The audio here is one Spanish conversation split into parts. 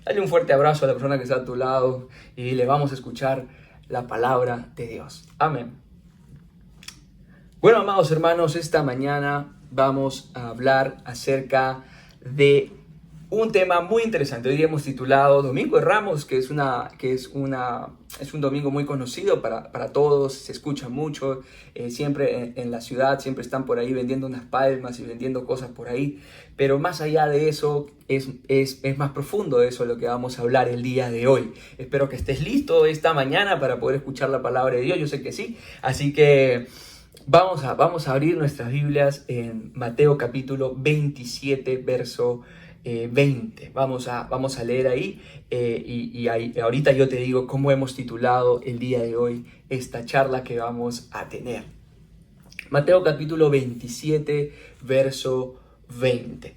Dale un fuerte abrazo a la persona que está a tu lado y le vamos a escuchar la palabra de Dios. Amén. Bueno, amados hermanos, esta mañana vamos a hablar acerca de un tema muy interesante. Hoy día hemos titulado Domingo de Ramos, que es un domingo muy conocido para todos, se escucha mucho, siempre en la ciudad, siempre están por ahí vendiendo unas palmas y vendiendo cosas por ahí, pero más allá de eso, es más profundo de eso lo que vamos a hablar el día de hoy. Espero que estés listo esta mañana para poder escuchar la palabra de Dios, yo sé que sí, así que vamos a abrir nuestras Biblias en Mateo capítulo 27, verso 20. Vamos a leer ahí y ahorita yo te digo cómo hemos titulado el día de hoy esta charla que vamos a tener. Mateo capítulo 27, verso 20.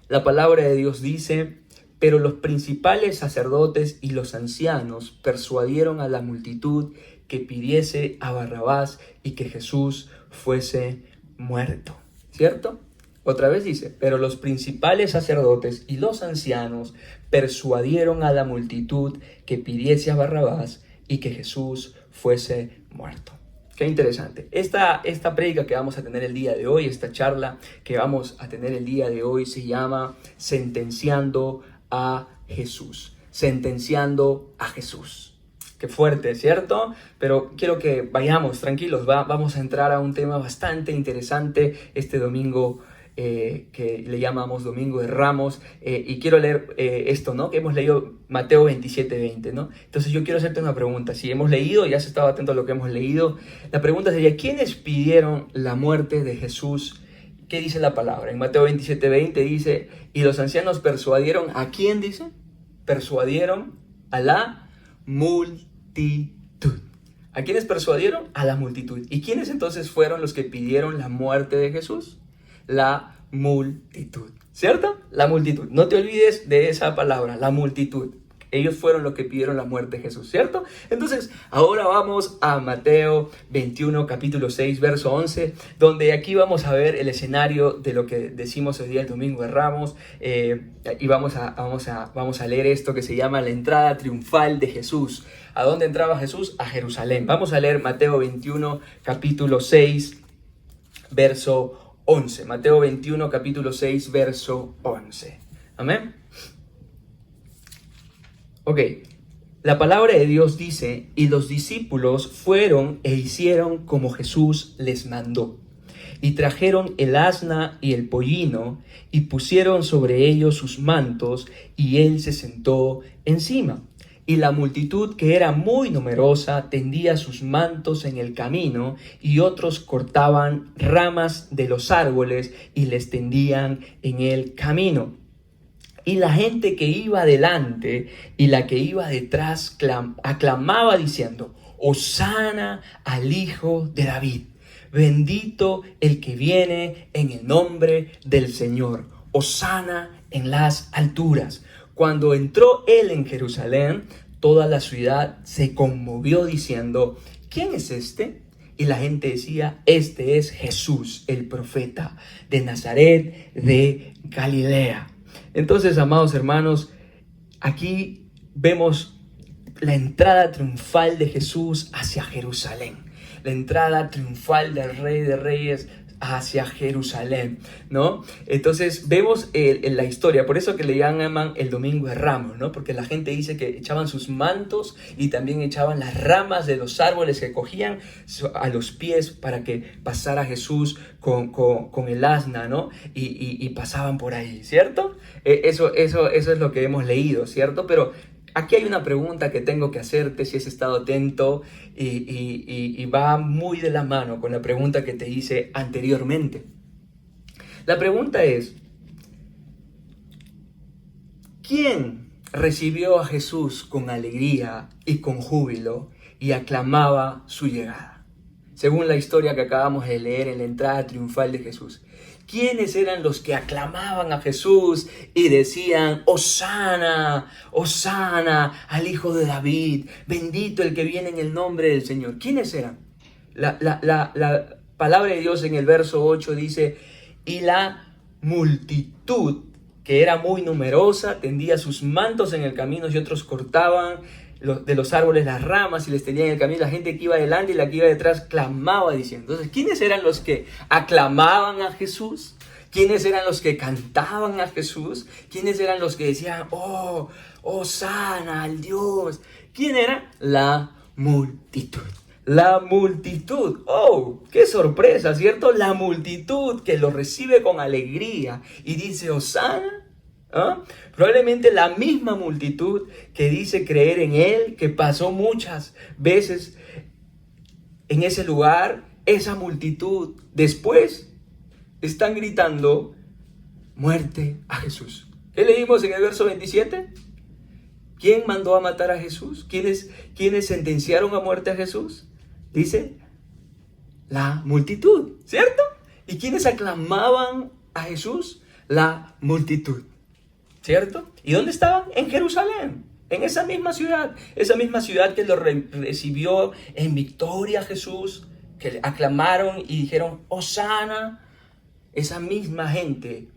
La palabra de Dios dice: pero los principales sacerdotes y los ancianos persuadieron a la multitud que pidiese a Barrabás y que Jesús fuese muerto. ¿Cierto? Otra vez dice: pero los principales sacerdotes y los ancianos persuadieron a la multitud que pidiese a Barrabás y que Jesús fuese muerto. Qué interesante. Esta prédica que vamos a tener el día de hoy, esta charla que vamos a tener el día de hoy se llama Sentenciando a Jesús. Sentenciando a Jesús. Qué fuerte, ¿cierto? Pero quiero que vayamos tranquilos. Vamos a entrar a un tema bastante interesante este domingo que le llamamos Domingo de Ramos, y quiero leer esto, ¿no? Que hemos leído Mateo 27, 20, ¿no? Entonces yo quiero hacerte una pregunta. Si hemos leído, ya has estado atento a lo que hemos leído, la pregunta sería: ¿quiénes pidieron la muerte de Jesús? ¿Qué dice la palabra? En Mateo 27, 20 dice: y los ancianos persuadieron, ¿a quién dice? Persuadieron a la multitud. ¿A quiénes persuadieron? A la multitud. ¿Y quiénes entonces fueron los que pidieron la muerte de Jesús? La multitud, ¿cierto? La multitud. No te olvides de esa palabra, la multitud. Ellos fueron los que pidieron la muerte de Jesús, ¿cierto? Entonces, ahora vamos a Mateo 21, capítulo 6, verso 11, donde aquí vamos a ver el escenario de lo que decimos hoy día el Domingo de Ramos, y vamos a leer esto que se llama la entrada triunfal de Jesús. ¿A dónde entraba Jesús? A Jerusalén. Vamos a leer Mateo 21, capítulo 6, verso 11. Mateo 21, capítulo 6, verso 11. Amén. Ok, la palabra de Dios dice: y los discípulos fueron e hicieron como Jesús les mandó. Y trajeron el asna y el pollino, y pusieron sobre ellos sus mantos, y él se sentó encima. Y la multitud, que era muy numerosa, tendía sus mantos en el camino, y otros cortaban ramas de los árboles y les tendían en el camino. Y la gente que iba delante y la que iba detrás aclamaba diciendo: Hosana al Hijo de David. Bendito el que viene en el nombre del Señor. Hosana en las alturas. Cuando entró él en Jerusalén, toda la ciudad se conmovió diciendo: ¿quién es este? Y la gente decía: este es Jesús, el profeta de Nazaret de Galilea. Entonces, amados hermanos, aquí vemos la entrada triunfal de Jesús hacia Jerusalén. La entrada triunfal del Rey de Reyes hacia Jerusalén, ¿no? Entonces vemos en la historia, por eso que le llaman el Domingo de Ramos, ¿no? Porque la gente dice que echaban sus mantos y también echaban las ramas de los árboles que cogían a los pies para que pasara Jesús con el asna, ¿no? Y pasaban por ahí, ¿cierto? Eso es lo que hemos leído, ¿cierto? Pero aquí hay una pregunta que tengo que hacerte si has estado atento y va muy de la mano con la pregunta que te hice anteriormente. La pregunta es: ¿quién recibió a Jesús con alegría y con júbilo y aclamaba su llegada? Según la historia que acabamos de leer en la entrada triunfal de Jesús, ¿quiénes eran los que aclamaban a Jesús y decían: Hosana, Hosana al Hijo de David, bendito el que viene en el nombre del Señor? ¿Quiénes eran? La palabra de Dios en el verso 8 dice: y la multitud que era muy numerosa, tendía sus mantos en el camino y otros cortaban de los árboles las ramas y les tenían en el camino. La gente que iba delante y la que iba detrás clamaba diciendo. Entonces, ¿quiénes eran los que aclamaban a Jesús? ¿Quiénes eran los que cantaban a Jesús? ¿Quiénes eran los que decían, oh, hosana al Dios? ¿Quién era? La multitud. La multitud. Oh, qué sorpresa, ¿cierto? La multitud que lo recibe con alegría y dice, hosana. ¿Ah? Probablemente la misma multitud que dice creer en Él, que pasó muchas veces en ese lugar, esa multitud después están gritando muerte a Jesús. ¿Qué leímos en el verso 27? ¿Quién mandó a matar a Jesús? ¿Quiénes sentenciaron a muerte a Jesús? Dice, la multitud, ¿cierto? ¿Y quiénes aclamaban a Jesús? La multitud, ¿cierto? ¿Y dónde estaban? En Jerusalén, en esa misma ciudad que lo recibió en victoria a Jesús, que le aclamaron y dijeron, hosana. Esa misma gente,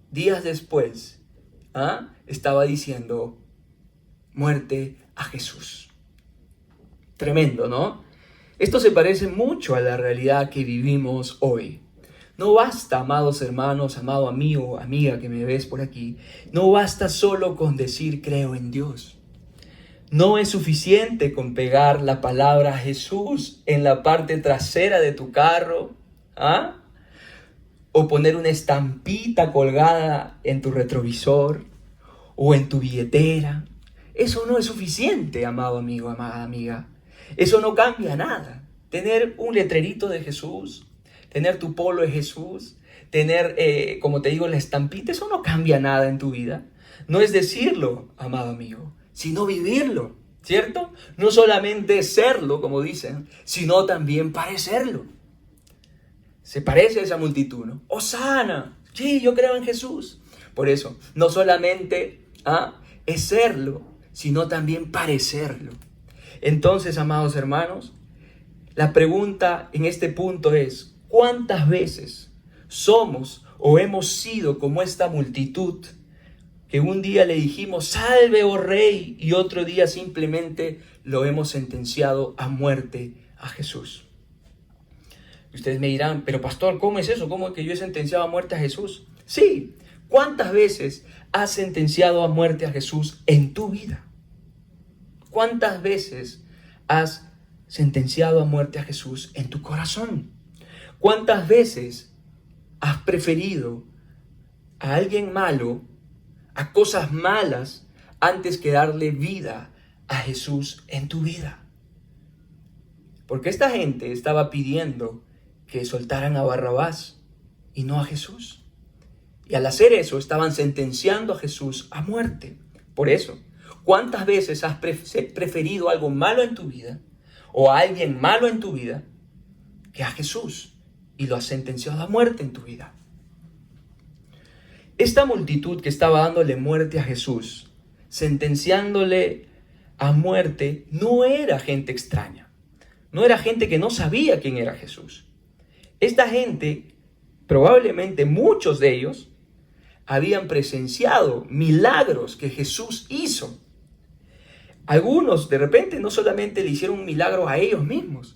días después, estaba diciendo, muerte a Jesús. Tremendo, ¿no? Esto se parece mucho a la realidad que vivimos hoy. No basta, amados hermanos, amado amigo, amiga que me ves por aquí, no basta solo con decir creo en Dios. No es suficiente con pegar la palabra Jesús en la parte trasera de tu carro, o poner una estampita colgada en tu retrovisor o en tu billetera. Eso no es suficiente, amado amigo, amada amiga. Eso no cambia nada. Tener un letrerito de Jesús, tener tu polo de Jesús, tener, como te digo, la estampita, eso no cambia nada en tu vida. No es decirlo, amado amigo, sino vivirlo, ¿cierto? No solamente serlo, como dicen, sino también parecerlo. Se parece a esa multitud, ¿no? ¡Hosana! Sí, yo creo en Jesús. Por eso, no solamente es serlo, sino también parecerlo. Entonces, amados hermanos, la pregunta en este punto es, ¿cuántas veces somos o hemos sido como esta multitud que un día le dijimos, salve, oh Rey, y otro día simplemente lo hemos sentenciado a muerte a Jesús? Ustedes me dirán, pero pastor, ¿cómo es eso? ¿Cómo es que yo he sentenciado a muerte a Jesús? Sí, ¿cuántas veces has sentenciado a muerte a Jesús en tu vida? ¿Cuántas veces has sentenciado a muerte a Jesús en tu corazón? ¿Cuántas veces has preferido a alguien malo, a cosas malas, antes que darle vida a Jesús en tu vida? Porque esta gente estaba pidiendo que soltaran a Barrabás y no a Jesús. Y al hacer eso estaban sentenciando a Jesús a muerte. Por eso, ¿cuántas veces has preferido algo malo en tu vida o a alguien malo en tu vida que a Jesús y lo has sentenciado a muerte en tu vida? Esta multitud que estaba dándole muerte a Jesús, sentenciándole a muerte, no era gente extraña. No era gente que no sabía quién era Jesús. Esta gente, probablemente muchos de ellos, habían presenciado milagros que Jesús hizo. Algunos de repente no solamente le hicieron un milagro a ellos mismos,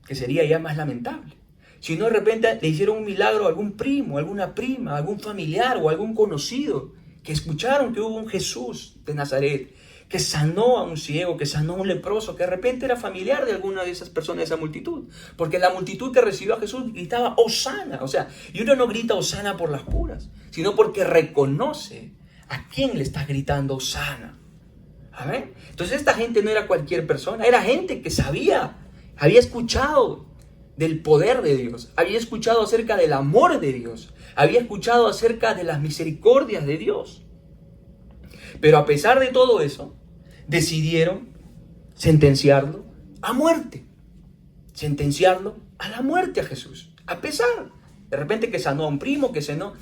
que sería ya más lamentable, sino de repente le hicieron un milagro a algún primo, alguna prima, algún familiar o algún conocido, que escucharon que hubo un Jesús de Nazaret, que sanó a un ciego, que sanó a un leproso, que de repente era familiar de alguna de esas personas de esa multitud. Porque la multitud que recibió a Jesús gritaba hosana. O sea, y uno no grita hosana por las puras, sino porque reconoce a quién le está gritando hosana. A ver, entonces esta gente no era cualquier persona, era gente que sabía, había escuchado del poder de Dios, había escuchado acerca del amor de Dios, había escuchado acerca de las misericordias de Dios. Pero a pesar de todo eso, decidieron sentenciarlo a muerte. Sentenciarlo a la muerte a Jesús. A pesar, de repente que sanó a un primo, que sanó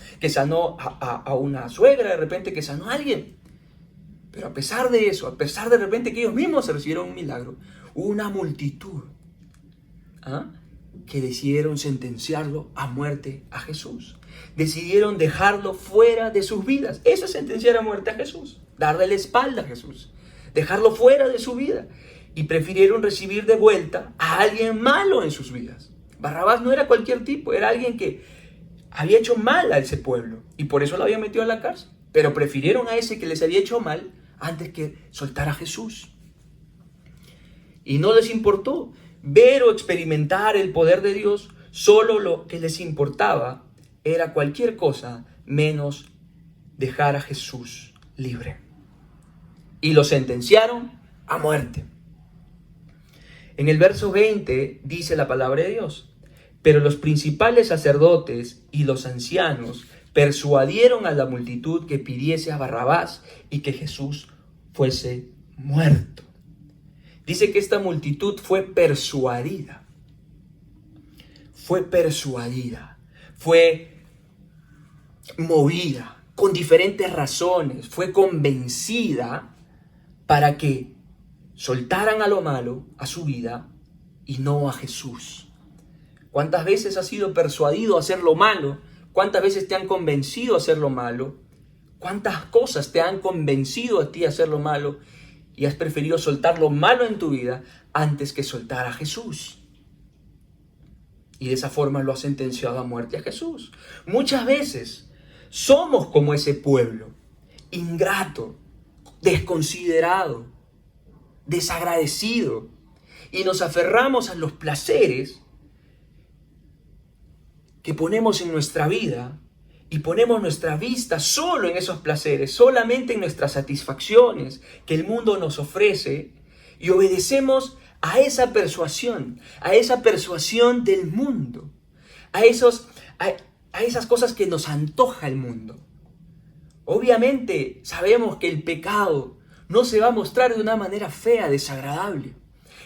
a una suegra, de repente que sanó a alguien. Pero a pesar de eso, a pesar de repente que ellos mismos recibieron un milagro, hubo una multitud que decidieron sentenciarlo a muerte a Jesús. Decidieron dejarlo fuera de sus vidas. Eso es sentenciar a muerte a Jesús. Darle la espalda a Jesús. Dejarlo fuera de su vida. Y prefirieron recibir de vuelta a alguien malo en sus vidas. Barrabás no era cualquier tipo. Era alguien que había hecho mal a ese pueblo. Y por eso lo había metido a la cárcel. Pero prefirieron a ese que les había hecho mal antes que soltar a Jesús. Y no les importó ver o experimentar el poder de Dios. Solo lo que les importaba era cualquier cosa menos dejar a Jesús libre. Y lo sentenciaron a muerte. En el verso 20 dice la palabra de Dios: pero los principales sacerdotes y los ancianos persuadieron a la multitud que pidiese a Barrabás y que Jesús fuese muerto. Dice que esta multitud fue persuadida. Fue persuadida. Fue movida con diferentes razones. Fue convencida para que soltaran a lo malo, a su vida, y no a Jesús. ¿Cuántas veces has sido persuadido a hacer lo malo? ¿Cuántas veces te han convencido a hacer lo malo? ¿Cuántas cosas te han convencido a ti a hacer lo malo? Y has preferido soltar lo malo en tu vida antes que soltar a Jesús. Y de esa forma lo has sentenciado a muerte a Jesús. Muchas veces somos como ese pueblo, ingrato, desconsiderado, desagradecido. Y nos aferramos a los placeres que ponemos en nuestra vida. Y ponemos nuestra vista solo en esos placeres, solamente en nuestras satisfacciones que el mundo nos ofrece, y obedecemos a esa persuasión del mundo, a esas cosas que nos antoja el mundo. Obviamente sabemos que el pecado no se va a mostrar de una manera fea, desagradable.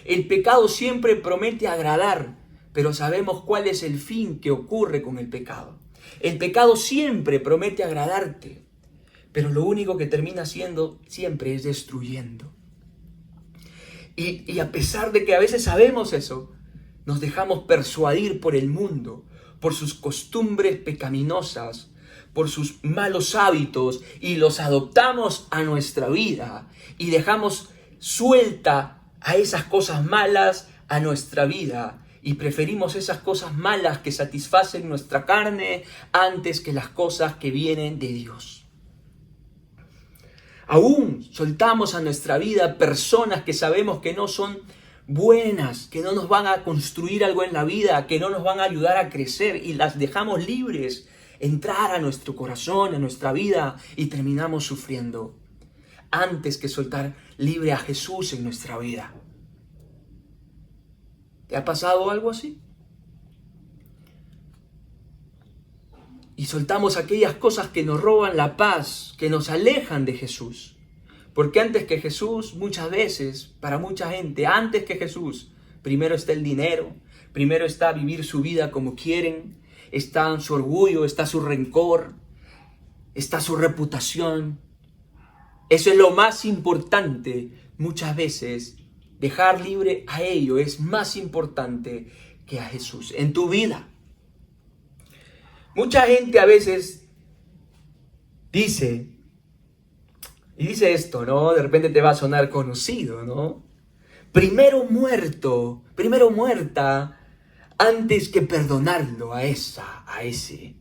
El pecado siempre promete agradar, pero sabemos cuál es el fin que ocurre con el pecado. El pecado siempre promete agradarte, pero lo único que termina haciendo siempre es destruyendo. Y a pesar de que a veces sabemos eso, nos dejamos persuadir por el mundo, por sus costumbres pecaminosas, por sus malos hábitos, y los adoptamos a nuestra vida y dejamos suelta a esas cosas malas a nuestra vida. Y preferimos esas cosas malas que satisfacen nuestra carne antes que las cosas que vienen de Dios. Aún soltamos a nuestra vida personas que sabemos que no son buenas, que no nos van a construir algo en la vida, que no nos van a ayudar a crecer, y las dejamos libres entrar a nuestro corazón, a nuestra vida, y terminamos sufriendo antes que soltar libre a Jesús en nuestra vida. ¿Te ha pasado algo así? Y soltamos aquellas cosas que nos roban la paz, que nos alejan de Jesús. Porque antes que Jesús, muchas veces, para mucha gente, antes que Jesús, primero está el dinero, primero está vivir su vida como quieren, está su orgullo, está su rencor, está su reputación. Eso es lo más importante muchas veces. Dejar libre a ello es más importante que a Jesús en tu vida. Mucha gente a veces dice esto, ¿no? De repente te va a sonar conocido, ¿no? Primero muerto, primero muerta, antes que perdonarlo a ese.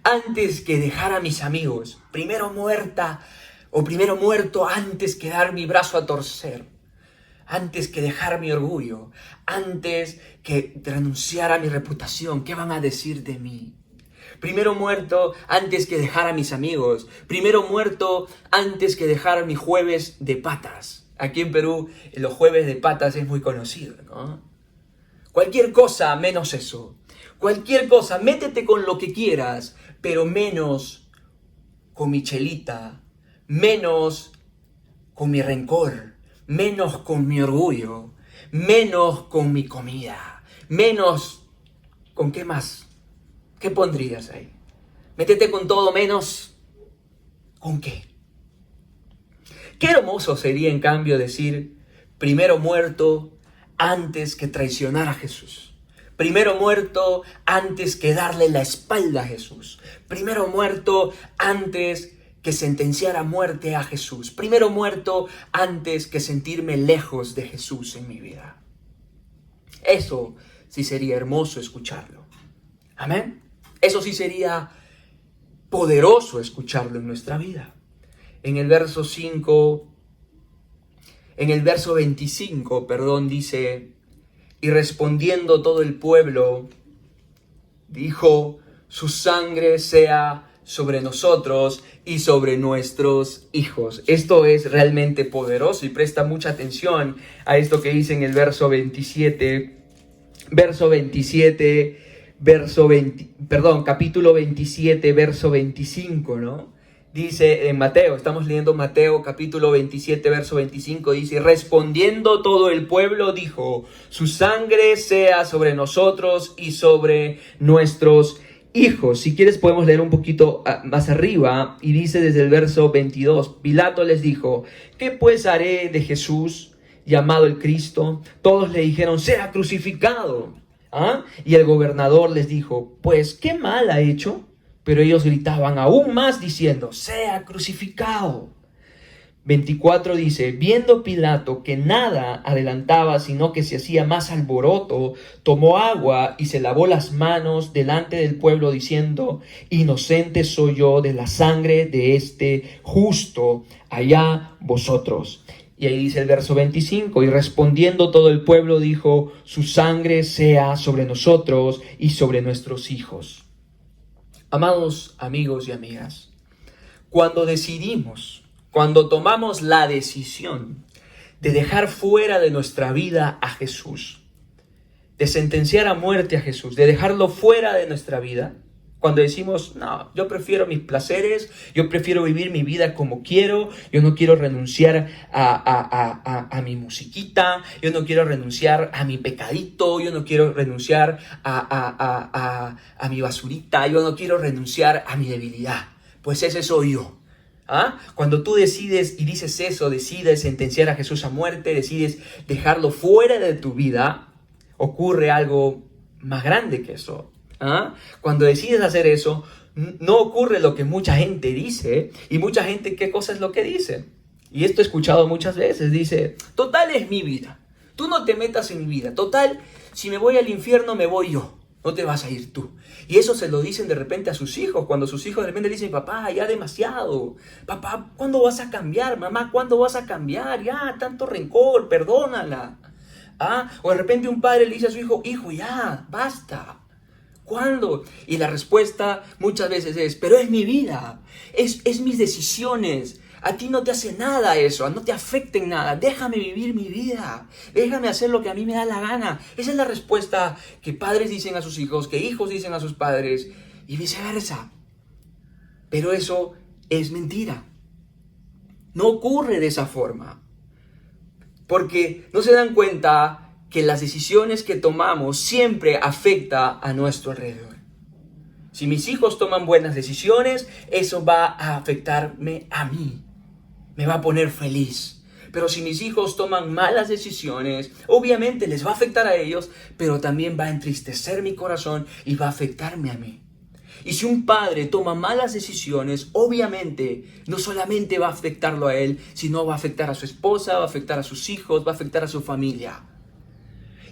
Antes que dejar a mis amigos. Primero muerta o primero muerto antes que dar mi brazo a torcer. Antes que dejar mi orgullo, antes que renunciar a mi reputación. ¿Qué van a decir de mí? Primero muerto antes que dejar a mis amigos. Primero muerto antes que dejar mi jueves de patas. Aquí en Perú los jueves de patas es muy conocido, ¿no? Cualquier cosa menos eso. Cualquier cosa, métete con lo que quieras, pero menos con mi chelita, menos con mi rencor, menos con mi orgullo, menos con mi comida, menos con qué más. ¿Qué pondrías ahí? Métete con todo menos ¿con qué? Qué hermoso sería en cambio decir primero muerto antes que traicionar a Jesús. Primero muerto antes que darle la espalda a Jesús. Primero muerto antes que sentenciar a muerte a Jesús. Primero muerto antes que sentirme lejos de Jesús en mi vida. Eso sí sería hermoso escucharlo. Amén. Eso sí sería poderoso escucharlo en nuestra vida. En el verso 25, dice: y respondiendo todo el pueblo, dijo: su sangre sea sobre nosotros y sobre nuestros hijos. Esto es realmente poderoso y presta mucha atención a esto que dice en el capítulo 27, verso 25, ¿no? Dice en Mateo, estamos leyendo Mateo capítulo 27, verso 25, dice: respondiendo todo el pueblo dijo: su sangre sea sobre nosotros y sobre nuestros hijos. Si quieres podemos leer un poquito más arriba, y dice desde el verso 22, Pilato les dijo: ¿qué pues haré de Jesús, llamado el Cristo? Todos le dijeron: sea crucificado. Y el gobernador les dijo: pues, ¿qué mal ha hecho? Pero ellos gritaban aún más diciendo: sea crucificado. 24 dice: viendo Pilato que nada adelantaba, sino que se hacía más alboroto, tomó agua y se lavó las manos delante del pueblo, diciendo: inocente soy yo de la sangre de este justo, allá vosotros. Y ahí dice el verso 25: y respondiendo todo el pueblo dijo: su sangre sea sobre nosotros y sobre nuestros hijos. Amados amigos y amigas, cuando tomamos la decisión de dejar fuera de nuestra vida a Jesús, de sentenciar a muerte a Jesús, de dejarlo fuera de nuestra vida, cuando decimos: no, yo prefiero mis placeres, yo prefiero vivir mi vida como quiero, yo no quiero renunciar a mi musiquita, yo no quiero renunciar a mi pecadito, yo no quiero renunciar a mi basurita, yo no quiero renunciar a mi debilidad. Pues ese soy yo. Cuando tú decides y dices eso, decides sentenciar a Jesús a muerte, decides dejarlo fuera de tu vida, ocurre algo más grande que eso. Cuando decides hacer eso, no ocurre lo que mucha gente dice. Y mucha gente, ¿qué cosa es lo que dice? Y esto he escuchado muchas veces. Dice: total, es mi vida, tú no te metas en mi vida. Total, si me voy al infierno me voy yo, no te vas a ir tú. Y eso se lo dicen de repente a sus hijos. Cuando sus hijos de repente le dicen: papá, ya demasiado. Papá, ¿cuándo vas a cambiar? Mamá, ¿cuándo vas a cambiar? Ya, tanto rencor, perdónala. O de repente un padre le dice a su hijo: hijo, ya, basta. ¿Cuándo? Y la respuesta muchas veces es: pero es mi vida, es mis decisiones, a ti no te hace nada eso, no te afecta en nada, déjame vivir mi vida, déjame hacer lo que a mí me da la gana. Esa es la respuesta que padres dicen a sus hijos, que hijos dicen a sus padres, y viceversa. Pero eso es mentira, no ocurre de esa forma, porque no se dan cuenta que las decisiones que tomamos siempre afectan a nuestro alrededor. Si mis hijos toman buenas decisiones, eso va a afectarme a mí. Me va a poner feliz. Pero si mis hijos toman malas decisiones, obviamente les va a afectar a ellos, pero también va a entristecer mi corazón y va a afectarme a mí. Y si un padre toma malas decisiones, obviamente no solamente va a afectarlo a él, sino va a afectar a su esposa, va a afectar a sus hijos, va a afectar a su familia.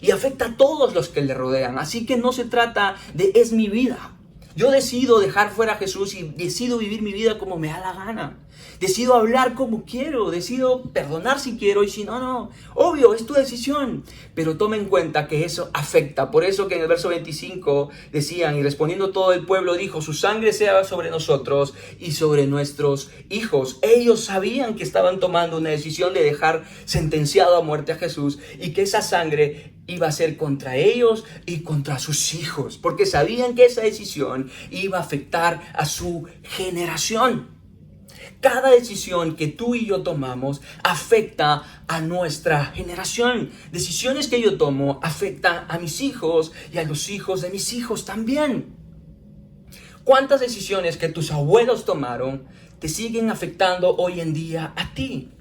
Y afecta a todos los que le rodean. Así que no se trata de es mi vida. Yo decido dejar fuera a Jesús y decido vivir mi vida como me da la gana. Decido hablar como quiero, decido perdonar si quiero, y si no, no. Obvio, es tu decisión. Pero toma en cuenta que eso afecta. Por eso que en el verso 25 decían: y respondiendo todo el pueblo dijo: su sangre sea sobre nosotros y sobre nuestros hijos. Ellos sabían que estaban tomando una decisión de dejar sentenciado a muerte a Jesús, y que esa sangre iba a ser contra ellos y contra sus hijos, porque sabían que esa decisión iba a afectar a su generación. Cada decisión que tú y yo tomamos afecta a nuestra generación. Decisiones que yo tomo afectan a mis hijos y a los hijos de mis hijos también. ¿Cuántas decisiones que tus abuelos tomaron te siguen afectando hoy en día a ti?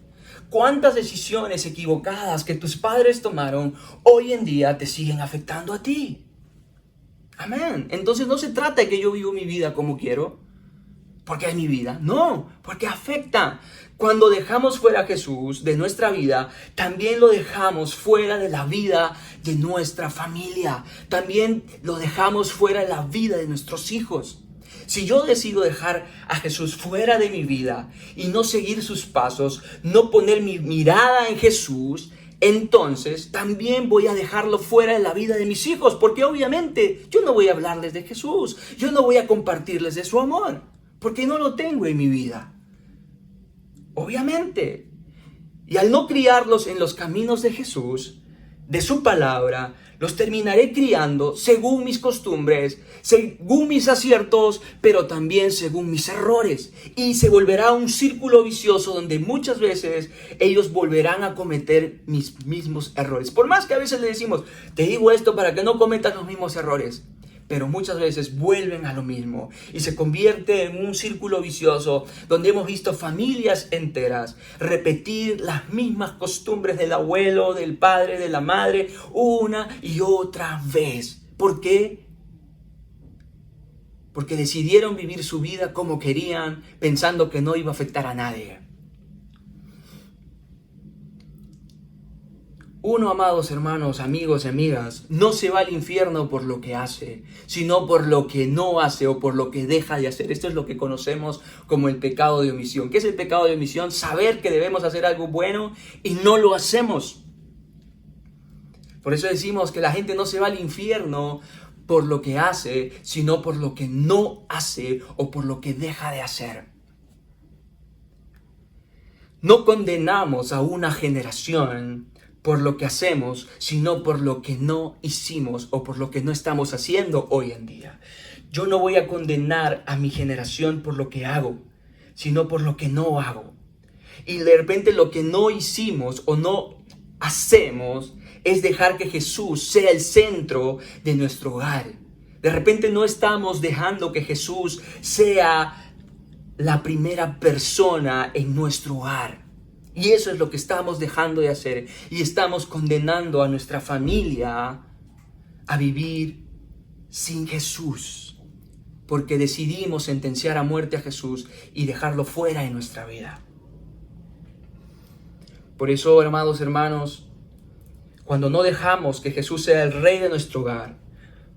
¿Cuántas decisiones equivocadas que tus padres tomaron hoy en día te siguen afectando a ti? Amén. Entonces no se trata de que yo vivo mi vida como quiero, porque es mi vida. No, porque afecta. Cuando dejamos fuera a Jesús de nuestra vida, también lo dejamos fuera de la vida de nuestra familia. También lo dejamos fuera de la vida de nuestros hijos. Si yo decido dejar a Jesús fuera de mi vida y no seguir sus pasos, no poner mi mirada en Jesús, entonces también voy a dejarlo fuera de la vida de mis hijos, porque obviamente yo no voy a hablarles de Jesús, yo no voy a compartirles de su amor, porque no lo tengo en mi vida. Obviamente. Y al no criarlos en los caminos de Jesús, de su palabra, los terminaré criando según mis costumbres, según mis aciertos, pero también según mis errores. Y se volverá un círculo vicioso donde muchas veces ellos volverán a cometer mis mismos errores. Por más que a veces le decimos, te digo esto para que no cometas los mismos errores, pero muchas veces vuelven a lo mismo y se convierte en un círculo vicioso donde hemos visto familias enteras repetir las mismas costumbres del abuelo, del padre, de la madre, una y otra vez. ¿Por qué? Porque decidieron vivir su vida como querían, pensando que no iba a afectar a nadie. Uno, amados hermanos, amigos y amigas, no se va al infierno por lo que hace, sino por lo que no hace o por lo que deja de hacer. Esto es lo que conocemos como el pecado de omisión. ¿Qué es el pecado de omisión? Saber que debemos hacer algo bueno y no lo hacemos. Por eso decimos que la gente no se va al infierno por lo que hace, sino por lo que no hace o por lo que deja de hacer. No condenamos a una generación por lo que hacemos, sino por lo que no hicimos o por lo que no estamos haciendo hoy en día. Yo no voy a condenar a mi generación por lo que hago, sino por lo que no hago. Y de repente lo que no hicimos o no hacemos es dejar que Jesús sea el centro de nuestro hogar. De repente no estamos dejando que Jesús sea la primera persona en nuestro hogar. Y eso es lo que estamos dejando de hacer. Y estamos condenando a nuestra familia a vivir sin Jesús. Porque decidimos sentenciar a muerte a Jesús y dejarlo fuera de nuestra vida. Por eso, amados hermanos, cuando no dejamos que Jesús sea el rey de nuestro hogar,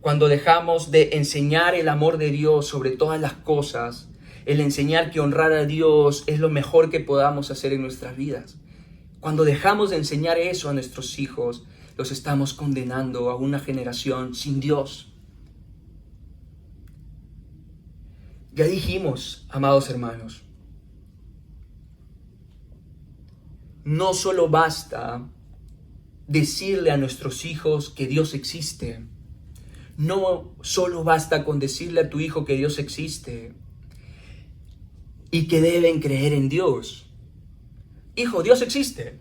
cuando dejamos de enseñar el amor de Dios sobre todas las cosas, el enseñar que honrar a Dios es lo mejor que podamos hacer en nuestras vidas. Cuando dejamos de enseñar eso a nuestros hijos, los estamos condenando a una generación sin Dios. Ya dijimos, amados hermanos, no solo basta decirle a nuestros hijos que Dios existe. No solo basta con decirle a tu hijo que Dios existe y que deben creer en Dios. Hijo, Dios existe.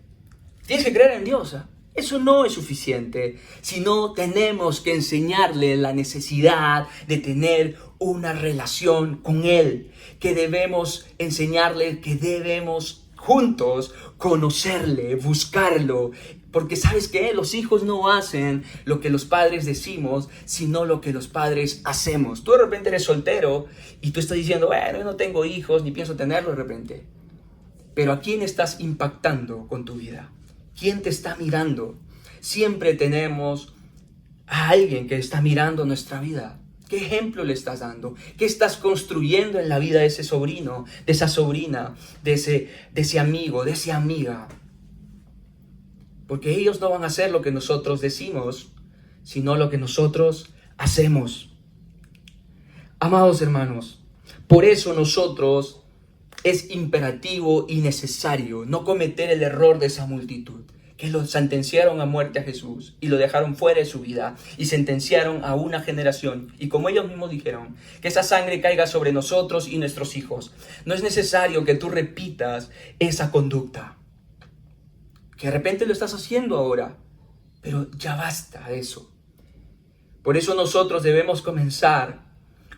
Tienes que creer en Dios. Eso no es suficiente, sino tenemos que enseñarle la necesidad de tener una relación con Él, que debemos enseñarle que debemos juntos conocerle, buscarlo, porque ¿sabes qué? Los hijos no hacen lo que los padres decimos, sino lo que los padres hacemos. Tú de repente eres soltero y tú estás diciendo, bueno, yo no tengo hijos, ni pienso tenerlos de repente. Pero ¿a quién estás impactando con tu vida? ¿Quién te está mirando? Siempre tenemos a alguien que está mirando nuestra vida. ¿Qué ejemplo le estás dando? ¿Qué estás construyendo en la vida de ese sobrino, de esa sobrina, de ese amigo, de esa amiga? Porque ellos no van a hacer lo que nosotros decimos, sino lo que nosotros hacemos. Amados hermanos, por eso nosotros es imperativo y necesario no cometer el error de esa multitud, que lo sentenciaron a muerte a Jesús y lo dejaron fuera de su vida y sentenciaron a una generación. Y como ellos mismos dijeron, que esa sangre caiga sobre nosotros y nuestros hijos. No es necesario que tú repitas esa conducta, que de repente lo estás haciendo ahora, pero ya basta de eso. Por eso nosotros debemos comenzar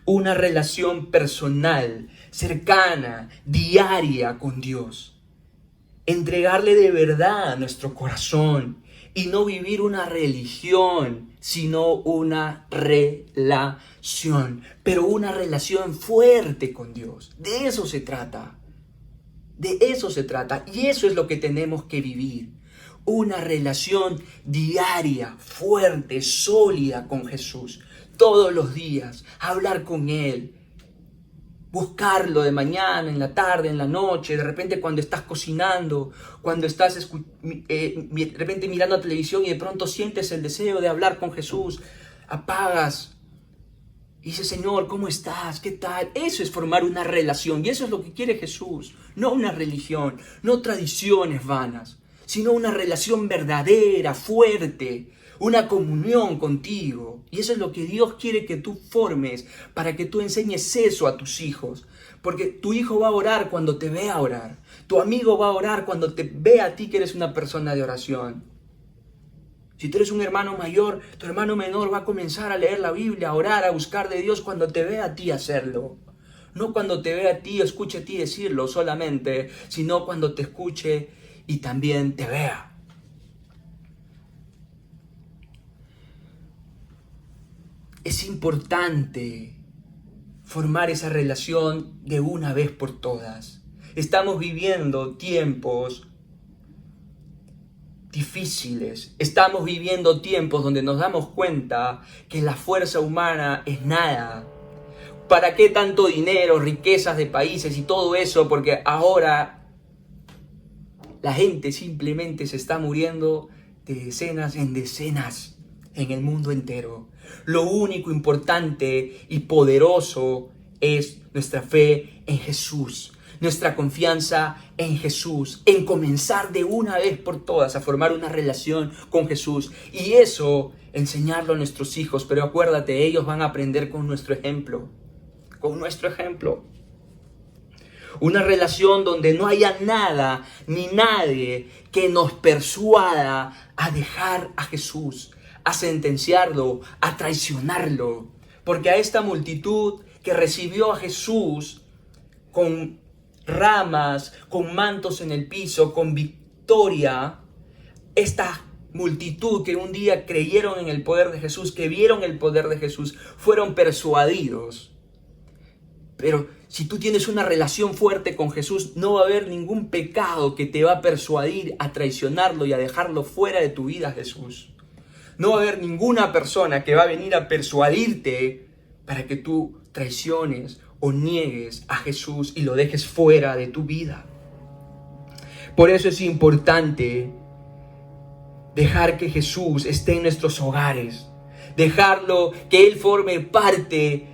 una relación personal, cercana, diaria con Dios. entregarle de verdad nuestro corazón y no vivir una religión, sino una relación, pero una relación fuerte con Dios. De eso se trata. De eso se trata y eso es lo que tenemos que vivir. Una relación diaria, fuerte, sólida con Jesús. Todos los días, hablar con Él. Buscarlo de mañana, en la tarde, en la noche, de repente cuando estás cocinando, cuando estás de repente mirando la televisión y de pronto sientes el deseo de hablar con Jesús. Apagas. Y dice, Señor, ¿cómo estás? ¿Qué tal? Eso es formar una relación y eso es lo que quiere Jesús. No una religión, no tradiciones vanas, sino una relación verdadera, fuerte, una comunión contigo. Y eso es lo que Dios quiere que tú formes para que tú enseñes eso a tus hijos. Porque tu hijo va a orar cuando te vea orar. Tu amigo va a orar cuando te vea a ti que eres una persona de oración. Si tú eres un hermano mayor, tu hermano menor va a comenzar a leer la Biblia, a orar, a buscar de Dios cuando te vea a ti hacerlo. No cuando te vea a ti o escuche a ti decirlo solamente, sino cuando te escuche y también te vea. Es importante formar esa relación de una vez por todas. Estamos viviendo tiempos difíciles. Estamos viviendo tiempos donde nos damos cuenta que la fuerza humana es nada. ¿Para qué tanto dinero, riquezas de países y todo eso? Porque ahora la gente simplemente se está muriendo de decenas en decenas en el mundo entero. Lo único importante y poderoso es nuestra fe en Jesús. Nuestra confianza en Jesús, en comenzar de una vez por todas a formar una relación con Jesús. Y eso, enseñarlo a nuestros hijos. Pero acuérdate, ellos van a aprender con nuestro ejemplo. Con nuestro ejemplo. Una relación donde no haya nada ni nadie que nos persuada a dejar a Jesús, a sentenciarlo, a traicionarlo. Porque a esta multitud que recibió a Jesús con ramas, con mantos en el piso, con victoria, esta multitud que un día creyeron en el poder de Jesús, que vieron el poder de Jesús, fueron persuadidos. Pero si tú tienes una relación fuerte con Jesús, no va a haber ningún pecado que te va a persuadir a traicionarlo y a dejarlo fuera de tu vida, Jesús. No va a haber ninguna persona que va a venir a persuadirte para que tú traiciones o niegues a Jesús y lo dejes fuera de tu vida. Por eso es importante dejar que Jesús esté en nuestros hogares, dejarlo que Él forme parte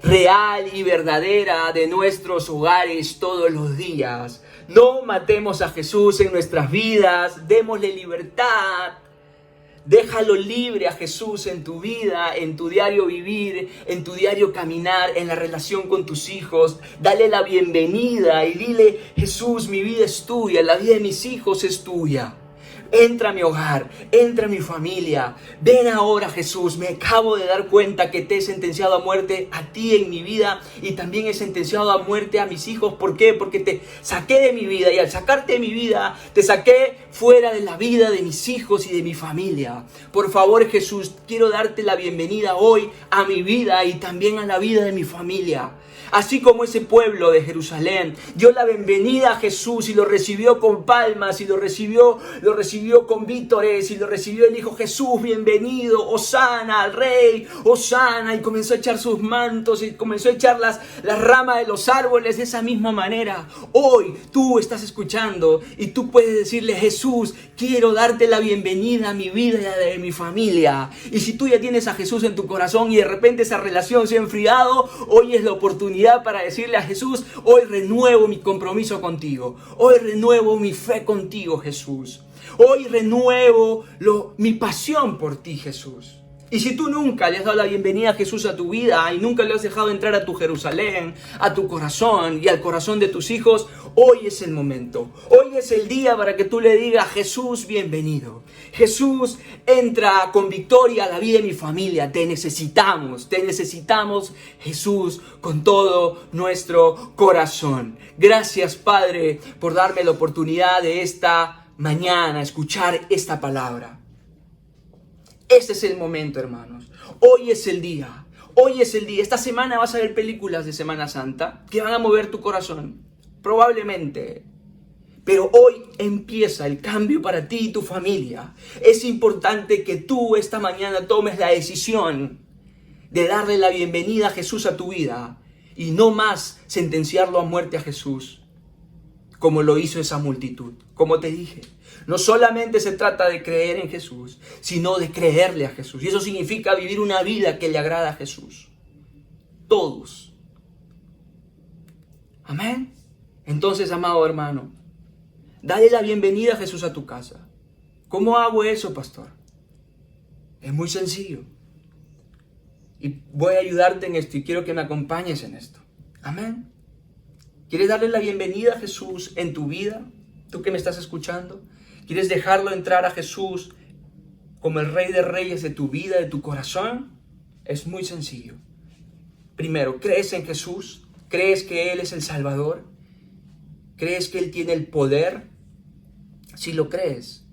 real y verdadera de nuestros hogares todos los días. No matemos a Jesús en nuestras vidas, démosle libertad. Déjalo libre a Jesús en tu vida, en tu diario vivir, en tu diario caminar, en la relación con tus hijos. Dale la bienvenida y dile, Jesús, mi vida es tuya, la vida de mis hijos es tuya. Entra a mi hogar, entra a mi familia. Ven ahora, Jesús, me acabo de dar cuenta que te he sentenciado a muerte a ti en mi vida y también he sentenciado a muerte a mis hijos. ¿Por qué? Porque te saqué de mi vida y al sacarte de mi vida, te saqué fuera de la vida de mis hijos y de mi familia. Por favor, Jesús, quiero darte la bienvenida hoy a mi vida y también a la vida de mi familia. Así como ese pueblo de Jerusalén dio la bienvenida a Jesús y lo recibió con palmas y lo recibió con vítores y lo recibió y dijo, Jesús, bienvenido, hosana al rey, hosana, y comenzó a echar sus mantos y comenzó a echar las ramas de los árboles de esa misma manera. Hoy tú estás escuchando y tú puedes decirle, Jesús, quiero darte la bienvenida a mi vida y a la de mi familia. Y si tú ya tienes a Jesús en tu corazón y de repente esa relación se ha enfriado, hoy es la oportunidad para decirle a Jesús, hoy renuevo mi compromiso contigo, hoy renuevo mi fe contigo, Jesús, hoy renuevo mi pasión por ti, Jesús. Y si tú nunca le has dado la bienvenida a Jesús a tu vida y nunca le has dejado entrar a tu Jerusalén, a tu corazón y al corazón de tus hijos, Hoy es el momento. Hoy es el día para que tú le digas: Jesús, bienvenido. Jesús, entra con victoria a la vida de mi familia. Te necesitamos, Jesús, con todo nuestro corazón. Gracias, Padre, por darme la oportunidad de esta mañana escuchar esta palabra. Este es el momento, hermanos. Hoy es el día. Hoy es el día. Esta semana vas a ver películas de Semana Santa que van a mover tu corazón. Probablemente. Pero hoy empieza el cambio para ti y tu familia. Es importante que tú esta mañana tomes la decisión de darle la bienvenida a Jesús a tu vida y no más sentenciarlo a muerte a Jesús, como lo hizo esa multitud. Como te dije, no solamente se trata de creer en Jesús, sino de creerle a Jesús. Y eso significa vivir una vida que le agrada a Jesús. Todos. Amén. Entonces, amado hermano, dale la bienvenida a Jesús a tu casa. ¿Cómo hago eso, pastor? Es muy sencillo. Y voy a ayudarte en esto y quiero que me acompañes en esto. Amén. ¿Quieres darle la bienvenida a Jesús en tu vida? ¿Tú que me estás escuchando? ¿Quieres dejarlo entrar a Jesús como el Rey de Reyes de tu vida, de tu corazón? Es muy sencillo. Primero, ¿crees en Jesús? ¿Crees que Él es el Salvador? ¿Crees que Él tiene el poder? Si lo crees,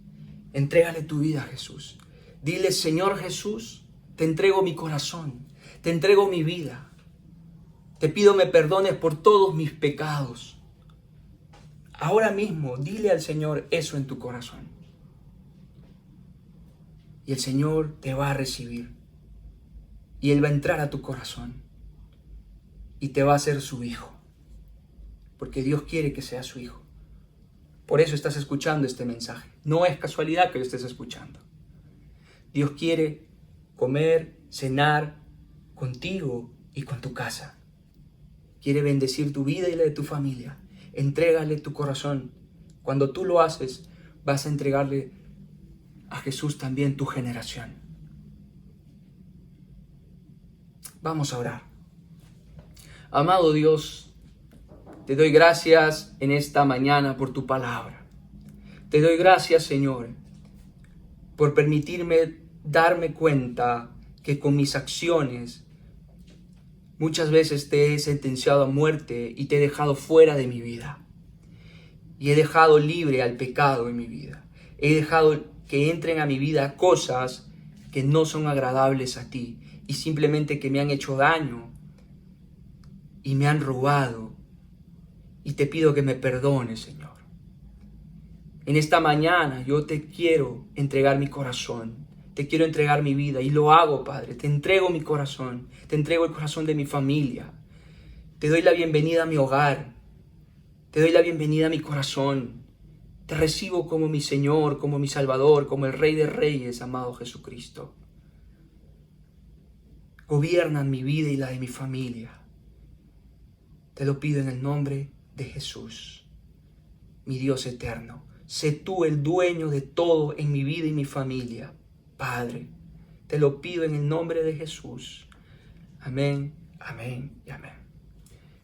entrégale tu vida a Jesús. Dile: Señor Jesús, te entrego mi corazón, te entrego mi vida. Te pido me perdones por todos mis pecados. Ahora mismo, dile al Señor eso en tu corazón. Y el Señor te va a recibir. Y Él va a entrar a tu corazón. Y te va a hacer su hijo. Porque Dios quiere que seas su hijo. Por eso estás escuchando este mensaje. No es casualidad que lo estés escuchando. Dios quiere comer, cenar contigo y con tu casa. Quiere bendecir tu vida y la de tu familia. Entrégale tu corazón. Cuando tú lo haces, vas a entregarle a Jesús también tu generación. Vamos a orar. Amado Dios, te doy gracias en esta mañana por tu palabra. Te doy gracias, Señor, por permitirme darme cuenta que con mis acciones muchas veces te he sentenciado a muerte y te he dejado fuera de mi vida. Y he dejado libre al pecado en mi vida. He dejado que entren a mi vida cosas que no son agradables a ti y simplemente que me han hecho daño y me han robado. Y te pido que me perdones, Señor. En esta mañana yo te quiero entregar mi corazón. Te quiero entregar mi vida y lo hago, Padre. Te entrego mi corazón. Te entrego el corazón de mi familia. Te doy la bienvenida a mi hogar. Te doy la bienvenida a mi corazón. Te recibo como mi Señor, como mi Salvador, como el Rey de Reyes, amado Jesucristo. Gobierna mi vida y la de mi familia. Te lo pido en el nombre de Jesús, mi Dios eterno. Sé tú el dueño de todo en mi vida y mi familia. Padre, te lo pido en el nombre de Jesús. Amén, amén y amén.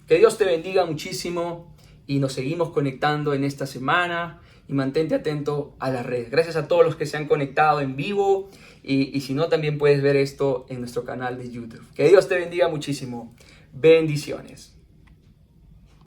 Que Dios te bendiga muchísimo y nos seguimos conectando en esta semana y mantente atento a las redes. Gracias a todos los que se han conectado en vivo y si no, también puedes ver esto en nuestro canal de YouTube. Que Dios te bendiga muchísimo. Bendiciones.